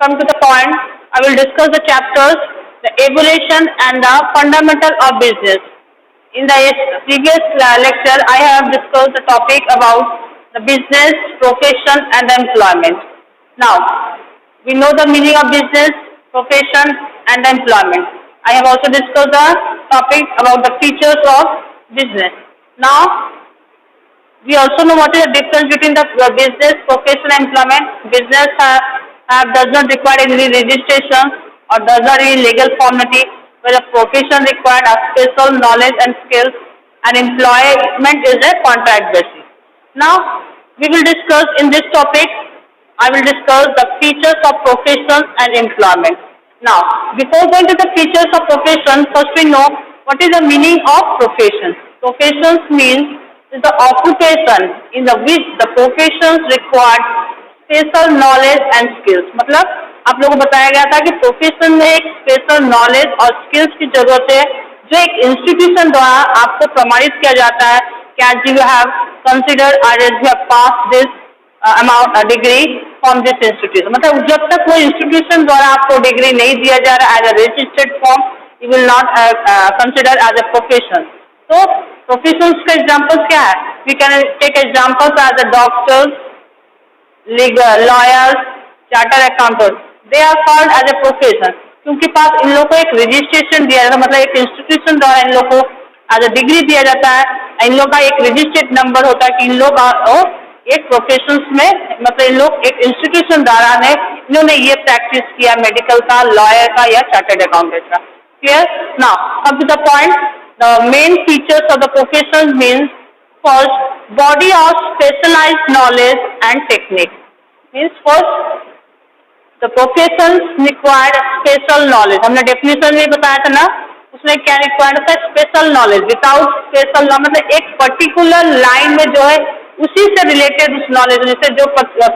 Come to the point. I will discuss the chapters, the evolution and the fundamental of business. In the previous lecture, I have discussed the topic about the business, profession and employment. Now, we know the meaning of business, profession and employment. I have also discussed the topic about the features of business. Now, we also know what is the difference between the business, profession and employment. Business does not require any registration or does not any legal formality, where the profession required a special knowledge and skills, and employment is a contract basis. Now, we will discuss in this topic, I will discuss the features of profession and employment. Now, before going to the features of profession, first we know what is the meaning of profession. Professions means is the occupation in the which the professions required special knowledge and skills. मतलब आप लोगों को बताया गया था कि profession में एक स्पेशल नॉलेज और स्किल्स की जरूरत है, जो एक इंस्टीट्यूशन द्वारा आपको प्रमाणित किया जाता है कि आज यू हैव कंसिडर्ड और you have pass this amount degree from this institution. मतलब जब तक वो इंस्टीट्यूशन द्वारा आपको डिग्री नहीं दिया जा रहा as a registered form, you will not consider as a profession. तो प्रोफेशंस का एग्जाम्पल्स क्या है? We can take examples as a doctors, legal, lawyers, charter accountant. They are called as a profession, क्योंकि पास इन लोगों को एक रजिस्ट्रेशन दिया जाता है, मतलब एक इंस्टीट्यूशन द्वारा इन लोग को एज अ डिग्री दिया जाता है. इन लोग का एक रजिस्टर्ड नंबर होता है कि इन लोग एक प्रोफेशंस में, मतलब इन लोग एक इंस्टीट्यूशन द्वारा ने इन्होंने ये प्रैक्टिस किया मेडिकल का, लॉयर का या चार्टर्ड अकाउंटेंट का. Clear? Now come to the point. The main features of the profession means first, body of specialized knowledge and technique. Means first, the professions require special knowledge. हमने definition में बताया था ना, उसमें क्या required होता है? Special knowledge. Without special knowledge मतलब एक particular line में जो है उसी से related उस knowledge, जैसे जो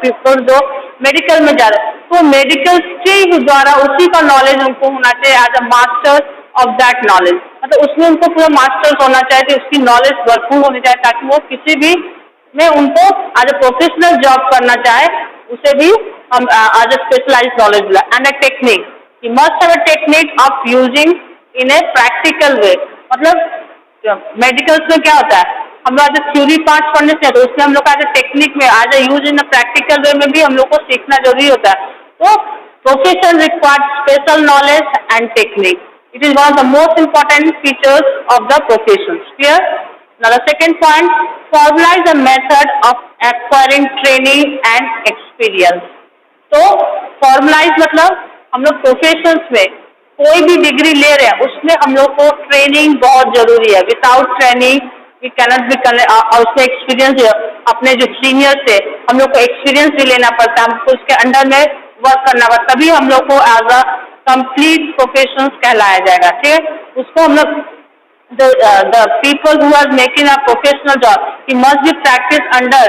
people जो मेडिकल में जा रहे हैं, तो मेडिकल के द्वारा उसी का knowledge उनको होना चाहिए as a master of that knowledge. मतलब उसमें उनको पूरा मास्टर्स होना चाहिए, उसकी नॉलेज भरपूर होनी चाहिए, ताकि वो किसी भी में उनको एज अ प्रोफेशनल जॉब करना चाहे उसे भी हम एज अ स्पेशलाइज्ड नॉलेज मिला. And a technique, he must have a technique of using in a practical way. मतलब मेडिकल्स में क्या होता है, हम लोग एज थ्योरी पार्ट पढ़ने से, तो उसमें हम लोग एज अ टेक्निक में as a use in a practical way में भी हम लोग को सीखना जरूरी होता है. तो profession required special knowledge and technique. It is one of the most important features of the professions. Clear? Now the second point, formalize the method of acquiring training and experience. तो formalize मतलब हम लोग professions में कोई भी degree ले रहे हैं, उसमें हम लोग को ट्रेनिंग बहुत जरूरी है. Without training we cannot be, उसमें एक्सपीरियंस, अपने जो सीनियर से हम लोग को एक्सपीरियंस भी लेना पड़ता है, हमको उसके अंडर में वर्क करना पड़ता, तभी हम लोग को एज अ कंप्लीट प्रोफेशंस कहलाया जाएगा. ठीक है? उसको हम लोग the people who are making a professional job, he must be practiced under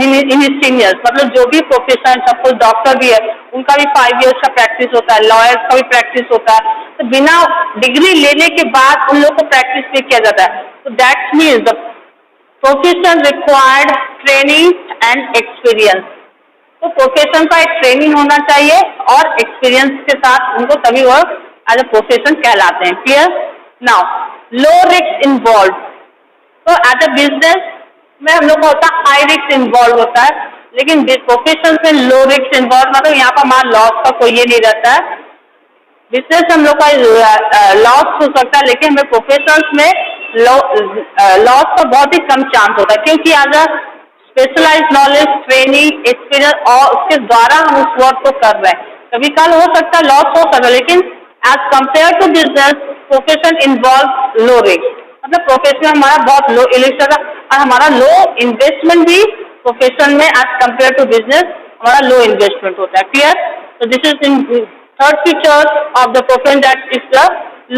in his seniors. मतलब जो भी प्रोफेशन, सपोज डॉक्टर भी है, उनका भी 5 years का प्रैक्टिस होता है, लॉयर का भी प्रैक्टिस होता है. तो बिना डिग्री लेने के बाद उन लोग को प्रैक्टिस भी किया जाता है. तो that means the profession required training and experience. तो प्रोफेशन का एक ट्रेनिंग होना चाहिए और एक्सपीरियंस के साथ उनको तभी वो एज अ प्रोफेशन कहलाते हैं. क्लियर? नाउ लो रिस्क इन्वॉल्व. तो एज अ बिजनेस में हम लोग को होता है हाई रिस्क इन्वॉल्व होता है, लेकिन प्रोफेशन में लो रिस्क इन्वॉल्व, मतलब यहाँ पर हमारा लॉस का कोई ये नहीं रहता है. बिजनेस हम लोग का लॉस हो सकता है, लेकिन हमें प्रोफेशन में लॉस का बहुत ही कम चांस होता है, क्योंकि as a specialised knowledge, training, experience और उसके द्वारा हम उस वर्क को कर रहे हैं. कभी कल हो सकता है लॉस हो सकता है, लेकिन as compare to business profession involve low risk. मतलब प्रोफेशन हमारा बहुत लो रिस्क होता है और हमारा लो इन्वेस्टमेंट भी प्रोफेशन में एज कम्पेयर टू बिजनेस हमारा लो इन्वेस्टमेंट होता है. क्लियर? तो this is in third feature of the profession, that is the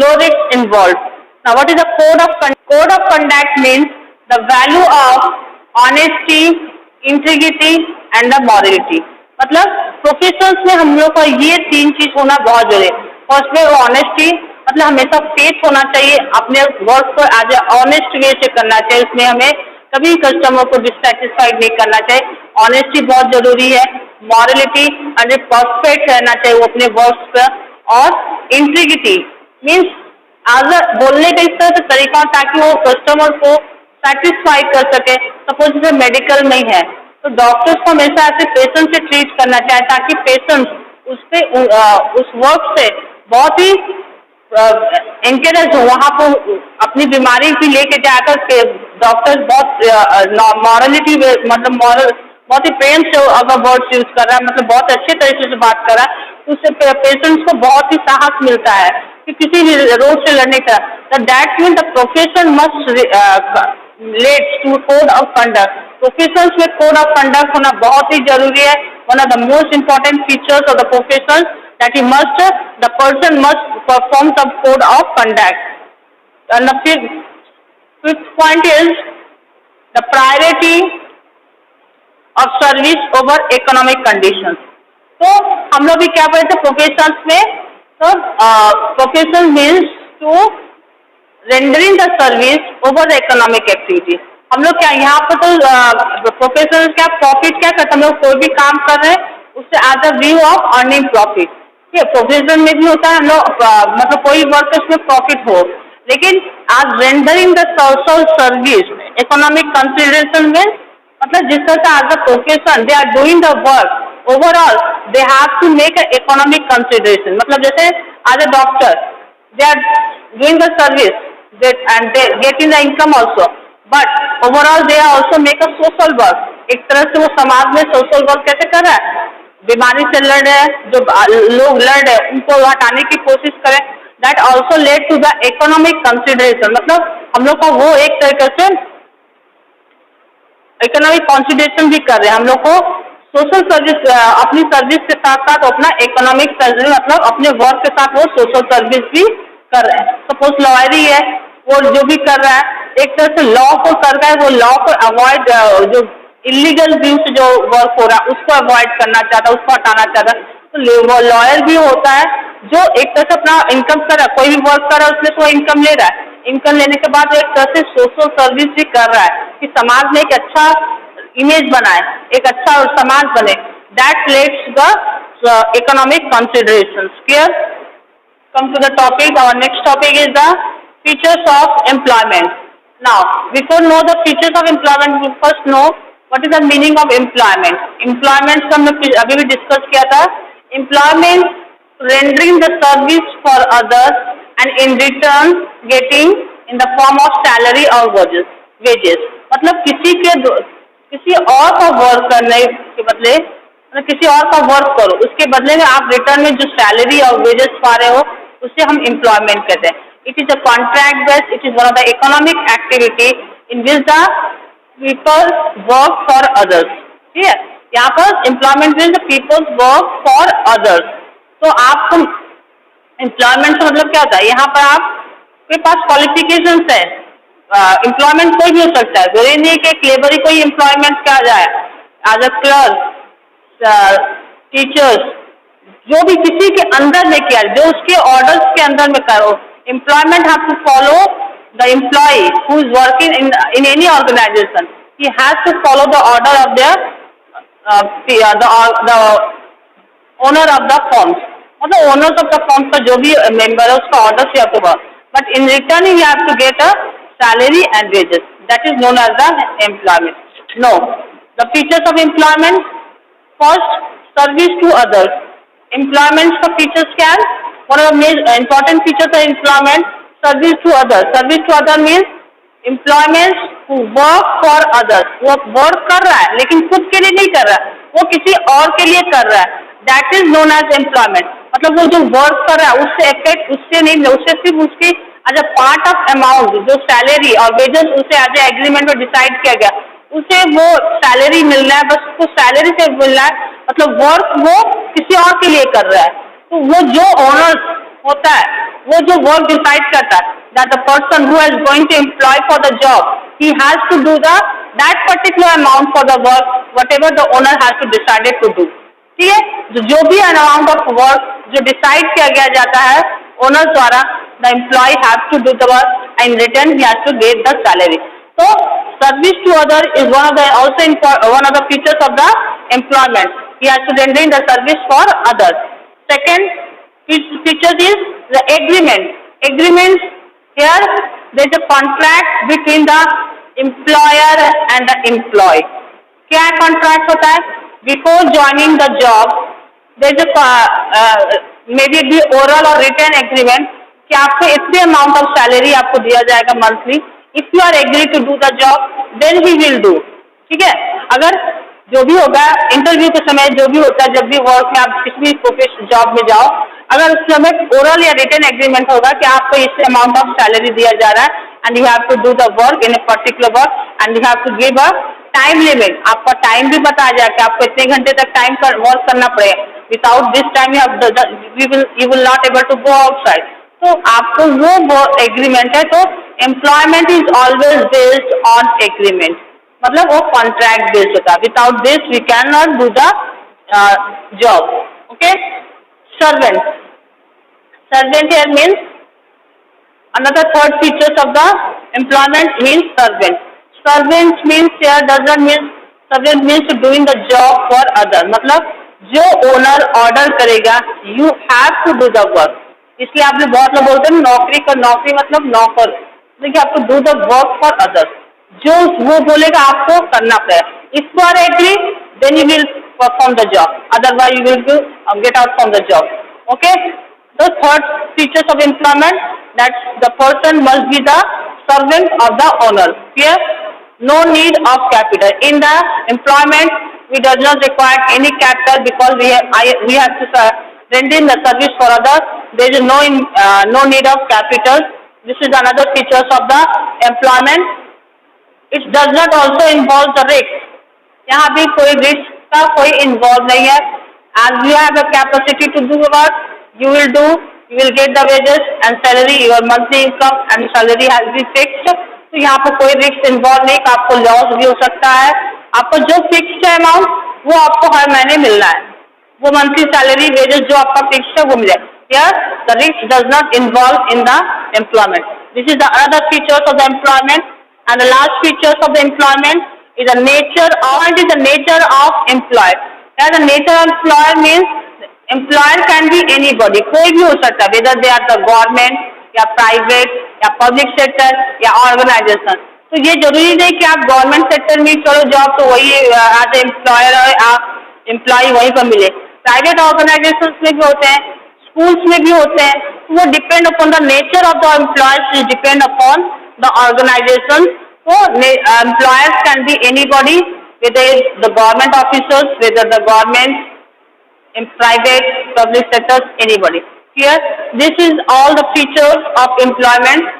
low risk involve. Now what is the code of conduct means the value of honesty, integrity and the morality. मतलब professions में हम लोग का ये 3 चीज होना बहुत जरूरी है. फर्स्ट में ऑनेस्टी, मतलब हमेशा फेथ होना चाहिए, अपने वर्क को एज ए ऑनेस्ट वे से करना चाहिए, उसमें हमें कभी कस्टमर को डिससेटिस्फाइड नहीं करना चाहिए. ऑनेस्टी बहुत जरूरी है. मॉरलिटी एंड परफेक्ट रहना चाहिए वो अपने वर्क्स पे, और इंटीग्रिटी मीन्स बोलने का इस तरह से तरीका ताकि वो कस्टमर को सेटिस्फाई कर सके। सपोज जैसे मेडिकल में ही है तो डॉक्टर्स को हमेशा ऐसे पेशेंट से ट्रीट करना चाहिए ताकि पेशेंट उससे उस वर्क से बहुत ही एंकरेज हो, वहाँ को अपनी बीमारी की लेके जाकर के डॉक्टर्स बहुत मॉरलिटी मतलब मॉरल बहुत ही प्रेम से अगर वर्ड्स यूज कर रहा है, मतलब बहुत अच्छे तरीके से बात कर रहा है, तो उससे पेशेंट्स को बहुत ही साहस मिलता है कि किसी भी रोग से लड़ने का। That mean the profession must relates to code of conduct. Professions में कोड ऑफ कंडक्ट होना बहुत ही जरूरी है। One of the most important features of the profession that the person must perform the code of conduct. And the fifth point is the priority of service over economic conditions. तो हम लोग भी क्या पढ़े थे प्रोफेशंस में, तो profession means to rendering the service over the economic activity. हम लोग क्या यहाँ पर तो प्रोफेशनल क्या प्रॉफिट क्या करते हैं, हम लोग कोई भी काम कर रहे हैं उससे as a view of earning profit. ठीक है, प्रोफेशन में भी होता है हम लोग मतलब कोई वर्क उसमें प्रॉफिट हो, लेकिन आज rendering the social service economic consideration में मतलब जिस तरह से as a profession they are doing the work overall they have to make a economic consideration. मतलब जैसे as a doctor they are doing the service and they getting the income also, but overall they are also make a social work। एक तरह से वो समाज में social work कैसे कर रहा है, बीमारी से लड़ रहे हैं, जो लोग लड़ रहे हैं उनको हटाने की कोशिश करें। That also lead to the economic consideration. मतलब हम लोग का वो एक तरीके से इकोनॉमिक कंसिडरेशन भी कर रहे हैं, हम लोग को सोशल सर्विस अपनी सर्विस के साथ साथ अपना इकोनॉमिक सर्विस मतलब अपने वर्क के साथ वो सोशल सर्विस भी कर रहे हैं। सपोज लॉयरी है, वो जो भी कर रहा है एक तरह से लॉ को कर रहा है, वो लॉ को अवॉइड जो इलीगल व्यू से जो वर्क हो रहा है उसको अवॉइड करना चाहता है, उसको हटाना चाहता है। तो वो लॉयर भी होता है जो एक तरह से अपना इनकम कर रहा है, कोई भी वर्क कर रहा है उसमें तो इनकम ले रहा है, इनकम लेने के बाद एक तरह से सोशल सर्विस भी कर रहा है कि समाज में एक अच्छा इमेज बनाए, एक अच्छा समाज बने। That let's the economic considerations. Clear? Come to the topic. Our next topic is the features of employment. Now, before know the features of employment, we first know what is the meaning of employment. Employment को हमने अभी भी discuss किया था। Employment rendering the service for others and in return getting in the form of salary or wages. मतलब किसी और का वर्क करने के बदले किसी और का वर्क करो, उसके बदले में आप रिटर्न में जो सैलरी और वेजेस पा रहे हो उसे हम एम्प्लॉयमेंट कहते हैं। It is a contract based, it is one of the economic activity in which the people work for others. ठीक है, यहाँ पर employment means the people's work for others. तो आपको एम्प्लॉयमेंट का मतलब क्या होता है, यहाँ पर आपके पास क्वालिफिकेशन है, एम्प्लॉयमेंट कोई भी हो सकता है, जरूरी नहीं कि लेबर ही कोई एम्प्लॉयमेंट किया जाए। एज अ क्लर्क, टीचर्स, जो भी किसी के अंदर में किया, जो उसके ऑर्डर्स के अंदर में करो। Employment have to follow the employ who is working in any organisation, he has to follow the order of the owner of the forms. मतलब ओनर्स ऑफ द फॉर्म्स का जो भी मेंबर है उसका ऑर्डर से आपको, but in return he have to get a salary and wages. That is known as the employment. No, the features of employment. First, service to others. Employment का features क्या है? One of the important features of employment, service to others. Service to others means employment who work for others. वो work कर रहा है लेकिन खुद के लिए नहीं कर रहा है, वो किसी और के लिए कर रहा है। That is known as employment. मतलब वो जो work कर रहा है उससे effect उससे नहीं, उससे सिर्फ उसकी as a part of amount जो सैलरी और वेजेस उसे as a agreement में डिसाइड किया गया उसे वो सैलरी मिल रहा है, बस उसको सैलरी से मिल रहा है, मतलब वर्क वो किसी और के लिए कर रहा है। तो वो जो ओनर होता है, वो जो वर्क डिसाइड करता है, that the person who is going to employ for the job, he has to do that particular amount for the work whatever the owner has to decided to do. ठीक है, जो भी amount of work जो decide किया गया जाता है owner द्वारा, the employ have to do the work and return he has to get the salary. तो service to other is one of the features of the employment. he has to rendering the service for others. Second feature is the agreement. Agreements, here there is a contract between the employer and the employee. क्या contract होता है? Before joining the job, there is a maybe the oral or written agreement कि आपको इतने amount of salary आपको दिया जाएगा monthly. If you are agreed to do the job, then he will do. ठीक है, अगर जो भी होगा इंटरव्यू के समय जो भी होता है, जब भी वर्क में आप किसी भी प्रोफेशनल जॉब में जाओ, अगर उस समय ओरल या रिटन एग्रीमेंट होगा कि आपको इस अमाउंट ऑफ सैलरी दिया जा रहा है and you have to do the work in a particular work and you have to give a time limit. आपका टाइम भी बताया जाए कि आपको इतने घंटे तक टाइम पर वर्क करना पड़ेगा. Without this time you will not able to go outside. तो आपको वो एग्रीमेंट है. तो employment is always based on agreement, मतलब वो कॉन्ट्रैक्ट बेस्ड होता है. Without this we can not do the job. Okay. Servant. Servant here means another third features of the employment means servant. Servant means here does not mean servant means doing the job for other. मतलब जो owner order करेगा you have to do the work. इसलिए आपने बहुत लोग बोलते हैं नौकरी का, नौकरी मतलब नौकर, देखिए आपको do the work for others. जो वो बोलेगा आपको करना पड़ेगा. If you are agree, then you will perform the job. Otherwise, you will get out from the job. Okay. The third features of employment, that the person must be the servant of the owner. Here, no need of capital. In the employment, we does not require any capital because we have to render the service for others. There is no need of capital. This is another features of the employment. It does not also involve the risk. यहाँ भी कोई risk का कोई involve नहीं है. As you have a capacity to do work, you will do. You will get the wages and salary. Your monthly income and salary has been fixed. तो यहाँ पर कोई risk involve नहीं कि आपको loss भी हो सकता है. आपको जो fixed है amount वो आपको हर महीने मिलना है. वो monthly salary wages जो आपका fixed है वो मिलेगा. Here the risk does not involve in the employment. This is the other features of the employment. And the last features of the employment is the nature of employer. Here the nature of employer means employer can be anybody. कोई भी हो सकता है, whether they are the government या private या public sector या organization. तो ये जरूरी नहीं कि आप गवर्नमेंट सेक्टर में करो जॉब तो वही एज एम्प्लॉयर आप एम्प्लॉय वहीं पर मिले. प्राइवेट ऑर्गेनाइजेशन में भी होते हैं, स्कूल्स में भी होते हैं. वो depend upon the nature of the employers, depend upon the organization. So employers can be anybody, whether the government officers, whether the government, in private, public sectors, anybody. Here, this is all the features of employment.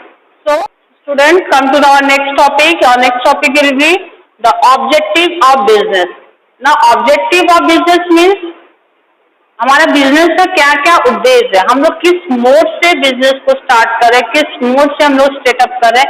So students, come to our next topic. Our next topic will be the objective of business. Now objective of business means हमारा business का क्या क्या उद्देश्य है, हम लोग किस mode से बिजनेस को स्टार्ट करें, किस मोड से हम लोग स्टार्टअप करें.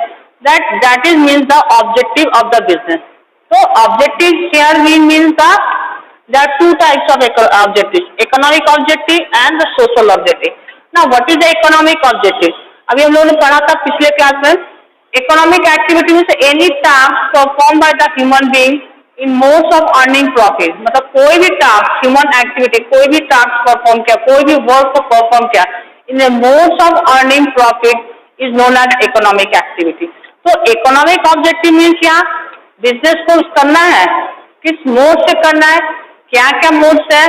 That is means the objective of the business. तो objective here means there are two types of objective, economic objective and the social objective. Now what is the economic objective? अभी हम लोगों ने पढ़ा था पिछले क्लास में. Economic activity means any task perform by the human being in modes of earning profit. मतलब कोई भी टास्क, ह्यूमन एक्टिविटी, कोई भी टास्क परफॉर्म किया, कोई भी वर्क को परफॉर्म किया in the modes of earning profit is known as economic activity. तो इकोनॉमिक ऑब्जेक्टिव मीन्स क्या, बिजनेस को करना है, किस मोड से करना है, क्या क्या मोड्स है,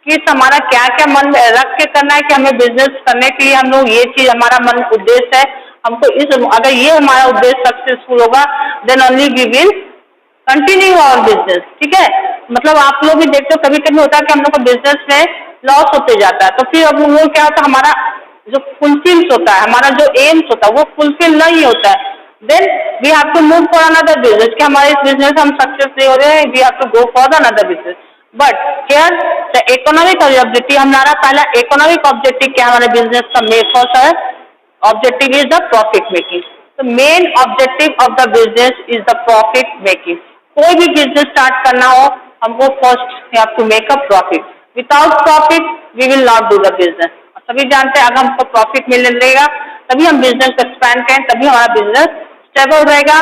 किस हमारा क्या क्या मन में रख के करना है कि हमें बिजनेस करने के लिए हम लोग ये चीज हमारा मन उद्देश्य है, हमको इस, अगर ये हमारा उद्देश्य सक्सेसफुल होगा then only we will continue our business. ठीक है. मतलब आप लोग भी देखते हो कभी कभी होता है कि हम लोग को बिजनेस में लॉस होते जाता है, तो फिर अब वो क्या होता है, हमारा जो फुलफिल्स होता है, हमारा जो एम्स होता है वो फुलफिल नहीं होता है. Then we have to move for another business कि हमारे इस बिजनेस हम सक्सेस नहीं हो रहे हैं, we have to go for another business. But here the economic objective, हमारा पहला इकोनॉमिक ऑब्जेक्टिव क्या हमारे बिजनेस का मेन फर्स्ट है, objective is the profit making. The main objective of the business is the profit making. कोई भी business start करना हो हमको first we have to make a profit. Without profit we will not do the business. सभी जानते हैं अगर हमको प्रॉफिट मिलने लगेगा तभी हम बिजनेस को एक्सपैंड करें, तभी हमारा बिजनेस स्टेबल रहेगा,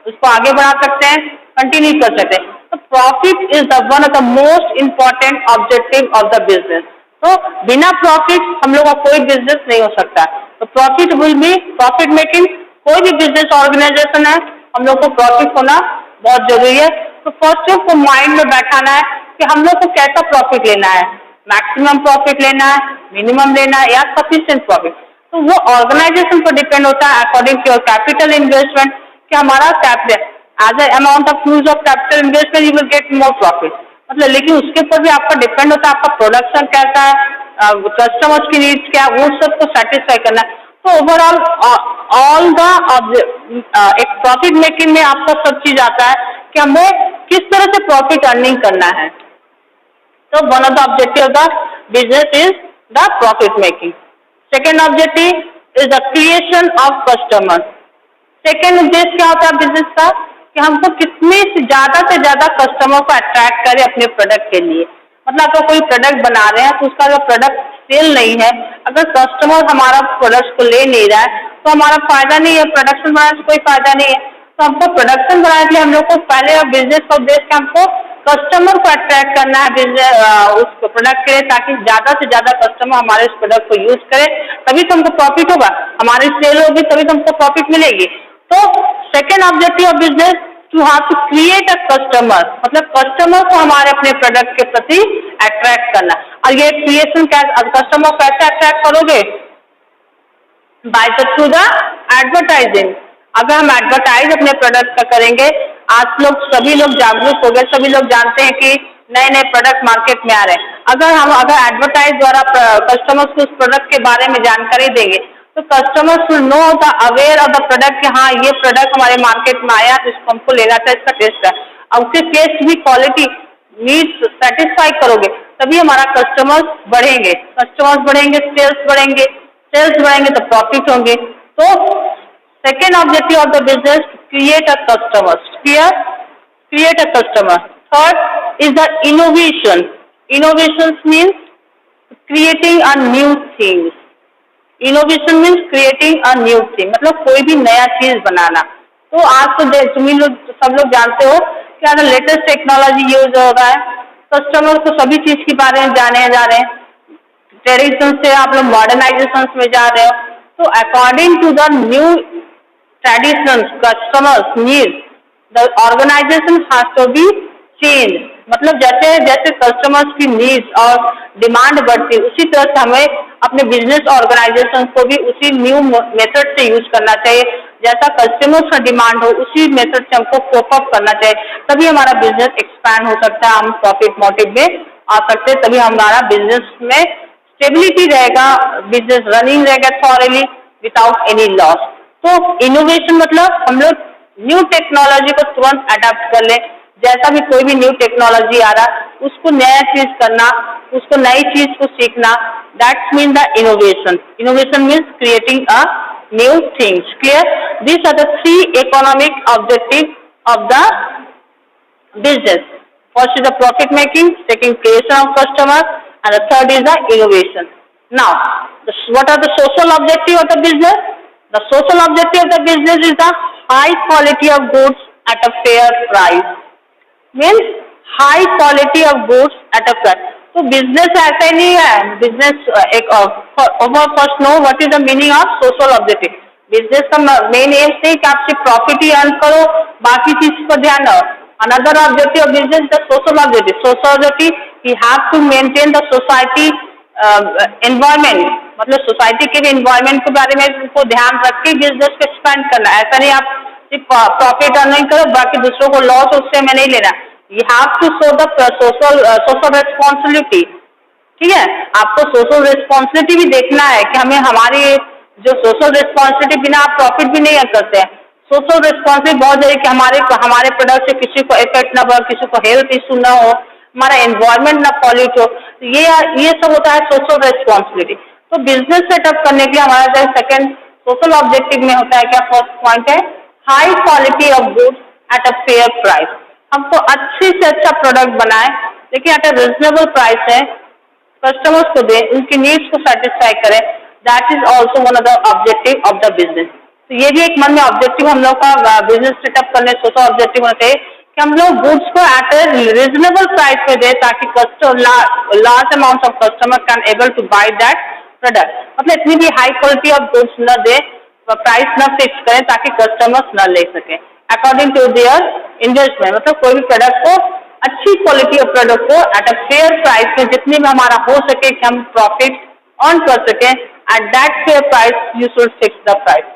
उसको आगे बढ़ा सकते हैं, कंटिन्यू कर सकते हैं. तो profit is the one of the most important objective of the business. तो बिना प्रॉफिट हम लोग का कोई बिजनेस नहीं हो सकता। तो profit will be profit making. कोई भी बिजनेस ऑर्गेनाइजेशन है, हम लोग को प्रॉफिट होना बहुत जरूरी है। तो फर्स्ट को माइंड में बैठाना है कि हम लोग को कैसा प्रॉफिट लेना है, मैक्सिमम प्रॉफिट लेना है, मिनिमम लेना है या सफिशिएंट प्रॉफिट। तो वो ऑर्गेनाइजेशन पर डिपेंड होता है according to your capital investment कि हमारा capital as a amount of use of capital investment you will get more profit. मतलब लेकिन उसके ऊपर भी आपका डिपेंड होता है आपका प्रोडक्शन कैसा है, कस्टमर्स की नीड्स क्या, वो सबको सेटिस्फाई करना है। तो ओवरऑल ऑल द एक प्रॉफिट मेकिंग में आपका सब चीज आता है कि हमें किस तरह से प्रॉफिट अर्निंग करना है। तो one of the objective of the business is the profit making. Second objective is the creation of customer. Second उद्देश्य क्या होता है बिजनेस का कि हमको कितने से ज्यादा कस्टमर को अट्रैक्ट करें अपने प्रोडक्ट के लिए। मतलब अगर कोई प्रोडक्ट बना रहे हैं तो उसका अगर प्रोडक्ट सेल नहीं है, अगर कस्टमर हमारा प्रोडक्ट को ले नहीं रहा है तो हमारा फायदा नहीं है, प्रोडक्शन बनाने से कोई फायदा नहीं है। तो हमको प्रोडक्शन बनाने के लिए हम लोग को पहले बिजनेस का उद्देश्य हमको कस्टमर को अट्रैक्ट करना है बिजनेस उस प्रोडक्ट के लिए, ताकि ज्यादा से ज्यादा कस्टमर हमारे इस प्रोडक्ट को यूज करें, तभी तो हमको प्रॉफिट होगा, हमारी सेल होगी तभी तो हमको प्रॉफिट मिलेगी। तो second objective of business to have to create a customer, मतलब कस्टमर को हमारे अपने प्रोडक्ट के प्रति अट्रैक्ट करना। और ये क्रिएशन कस्टमर को कैसे अट्रैक्ट करोगे? By the through the advertising. अगर हम एडवर्टाइज अपने प्रोडक्ट का करेंगे, आज लोग सभी लोग जागरूक हो गए, सभी लोग जानते हैं कि नए नए प्रोडक्ट मार्केट में आ रहे हैं। अगर एडवर्टाइज द्वारा कस्टमर्स को उस प्रोडक्ट के बारे में जानकारी देंगे तो customers will know the aware of the product कि हाँ ये प्रोडक्ट हमारे मार्केट में आया तो इसको हमको लेना था, इसका टेस्ट है। और उसके टेस्ट भी क्वालिटी नीड्स सेटिस्फाई करोगे तभी हमारा कस्टमर्स बढ़ेंगे, सेल्स बढ़ेंगे तो प्रॉफिट होंगे। तो second objective of the business create a customer. Third is the innovation. Innovation means creating a new things. Innovation means creating a new thing, मतलब कोई भी नया चीज बनाना। तो आज तो तुम्हें सब लोग जानते हो कि अगर लेटेस्ट टेक्नोलॉजी यूज हो रहा है, कस्टमर को सभी चीज के बारे में जाने जा रहे हैं, ट्रेडिशन से आप लोग मॉडर्नाइजेशन में जा रहे हो। तो according to the new traditions customers need the organisation has to be change. मतलब जैसे जैसे कस्टमर्स की नीड्स और डिमांड बढ़ती है उसी तरह से हमें अपने बिजनेस ऑर्गेनाइजेशन को भी उसी न्यू मेथड से यूज करना चाहिए। जैसा कस्टमर्स का डिमांड हो उसी मेथड से हमको कोप अप करना चाहिए, तभी हमारा बिजनेस एक्सपैंड हो सकता है, हम प्रॉफिट मोटिव में आ सकते हैं, तभी हमारा बिजनेस में स्टेबिलिटी रहेगा, बिजनेस रनिंग रहेगा थॉरली विदाउट एनी लॉस। तो इनोवेशन मतलब हम लोग न्यू टेक्नोलॉजी को तुरंत अडेप्ट कर ले। जैसा भी कोई भी न्यू टेक्नोलॉजी आ रहा उसको नया चीज करना, उसको नई चीज को सीखना, that's mean the innovation. Innovation means creating a new things. Clear? These are the three economic objectives of the business. First is the profit making, second creation of customer, and the third is the innovation. Now, what are the social objective of the business? The social objective of the business is the high quality of goods at a fair price. Means high quality of goods at a fair. तो business ऐसा ही नहीं है, business एक first know what is the meaning of social objective. Business का main M से कि आप सिर्फ प्रॉफिट ही अर्न करो, बाकी चीज पर ध्यान दो। Another objective of business the social objective. Social objective you have to maintain the society environment, मतलब सोसाइटी के भी एनवायरमेंट के बारे में उनको ध्यान रख के बिजनेस को एक्सपेंड करना। ऐसा नहीं आप सिर्फ प्रॉफिट अर्न नहीं करो बाकी दूसरों को लॉस उससे हमें नहीं लेना। You have to show the social responsibility. ठीक है, आपको सोशल रेस्पॉन्सिबिलिटी भी देखना है कि हमें हमारी जो सोशल रेस्पॉन्सिबिलिटी बिना आप प्रॉफिट भी नहीं करते हैं। सोशल रेस्पॉन्सिबिलिटी बहुत जरूरी कि हमारे प्रोडक्ट से किसी को इफेक्ट ना पड़े, किसी को हेल्थ इशू ना हो, हमारा एनवायरमेंट ना पॉल्यूट हो। ये सब होता है सोशल रेस्पॉन्सिबिलिटी। तो बिजनेस सेटअप करने के लिए हमारा जो सेकंड सोशल ऑब्जेक्टिव में होता है क्या? फर्स्ट पॉइंट है high quality of goods at a fair price. हमको अच्छे से अच्छा प्रोडक्ट बनाए लेकिन एट अ रिजनेबल प्राइस है, कस्टमर्स को दे, उनकी नीड्स को सेटिस्फाई करें। That is also one of the objective of the business. तो ये भी एक मन में ऑब्जेक्टिव हम लोग का बिजनेस सेटअप करने सोशल ऑब्जेक्टिव होना चाहिए कि हम लोग गुड्स को एट ए रीजनेबल प्राइस में दे ताकि large amount of customer can able to buy that product. मतलब इतनी भी हाई क्वालिटी ऑफ गुड्स न दे, प्राइस न फिक्स करें ताकि कस्टमर्स न ले सके अकॉर्डिंग टू देयर इन्वेस्टमेंट। मतलब कोई भी प्रोडक्ट को, अच्छी क्वालिटी ऑफ प्रोडक्ट को एट अ फेयर प्राइस में जितनी भी हमारा हो सके कि हम प्रॉफिट अर्न कर सके, at that fair price you should fix the price.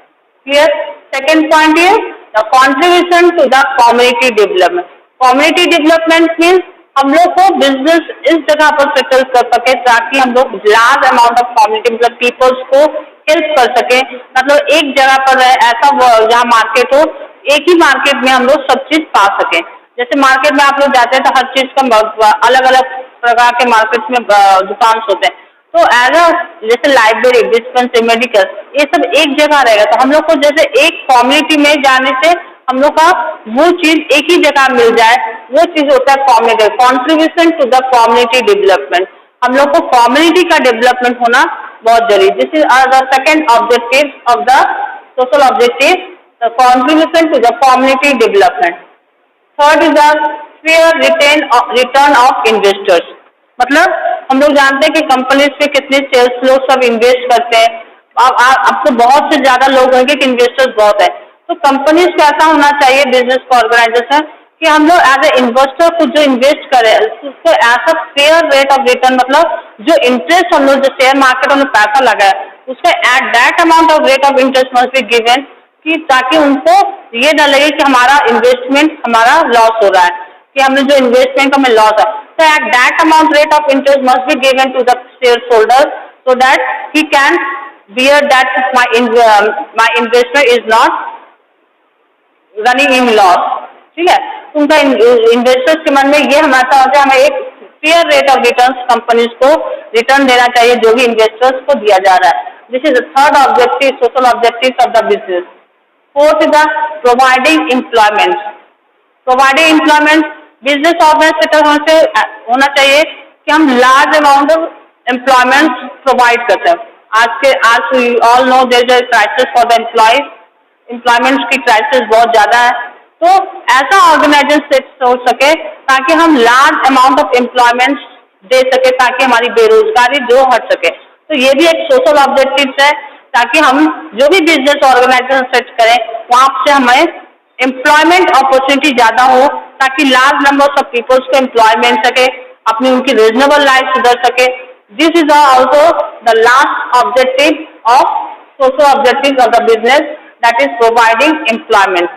Clear? Second point is the contribution to the community development. Community development means हम लोग को बिजनेस इस जगह पर सेटल कर सके ताकि हम लोग लार्ज अमाउंट ऑफ कम्युनिटी मतलब पीपल्स को हेल्प कर सके। मतलब एक जगह पर ऐसा जहाँ मार्केट हो, एक ही मार्केट में हम लोग सब चीज पा सके। जैसे मार्केट में आप लोग जाते हैं तो हर चीज का अलग अलग प्रकार के मार्केट में दुकान होते हैं, तो एज अ जैसे लाइब्रेरी, डिस्पेंसरी, मेडिकल, ये सब एक जगह रहेगा। तो हम लोग को जैसे एक कम्युनिटी में जाने से हम लोग का वो चीज एक ही जगह मिल जाए, वो चीज होता है community contribution to the community development. हम लोग को कम्युनिटी का डेवलपमेंट होना बहुत जरूरी। This is the second objective of the social objective, the contribution to the community development. Third is the fair return of investors. मतलब हम लोग जानते हैं कि कंपनीज पे कितने सेल्स लोग सब इन्वेस्ट करते हैं। अब तो बहुत से ज्यादा लोग होंगे कि इन्वेस्टर्स बहुत है, तो कंपनीज को ऐसा होना चाहिए, बिजनेस को ऑर्गेनाइजेशन, कि हम लोग एज ए इन्वेस्टर को जो इन्वेस्ट करें उसको ऐसा फेयर रेट ऑफ रिटर्न, मतलब जो इंटरेस्ट हम लोग जो शेयर मार्केट में पैसा लगाए उसका at that amount of rate of interest must be given, कि ताकि उनको ये न लगे कि हमारा इन्वेस्टमेंट हमारा लॉस हो रहा है, कि हमने जो इन्वेस्टमेंट हमें लॉस है। So at that amount rate of interest must be given to the shareholder so that he can bear that my investment is not running in loss। ठीक है, उनका इन्वेस्टर्स के मन में ये हमेशा होता है हमें एक fair rate of return companies को रिटर्न देना चाहिए जो भी इन्वेस्टर्स को दिया जा रहा है। This is the third objective, social objective of the business. Fourth is the providing employment. Providing employment business organization से होना चाहिए कि हम large amount of employment provide करते हैं। आज we all know there is crisis for the employment की crisis बहुत ज्यादा है, तो ऐसा ऑर्गेनाइजेशन हो सके ताकि हम लार्ज अमाउंट ऑफ एम्प्लॉयमेंट दे सके ताकि हमारी बेरोजगारी जो हट सके। तो ये भी एक सोशल ऑब्जेक्टिव है ताकि हम जो भी बिजनेस ऑर्गेनाइजेशन सेट करें वहाँ से हमें एम्प्लॉयमेंट अपॉर्चुनिटी ज्यादा हो ताकि लार्ज नंबर ऑफ पीपल्स को एम्प्लॉयमेंट सके, अपनी उनकी रीजनेबल लाइफ सुधर सके। This is also the last objective of social objective of the business, that is providing employment.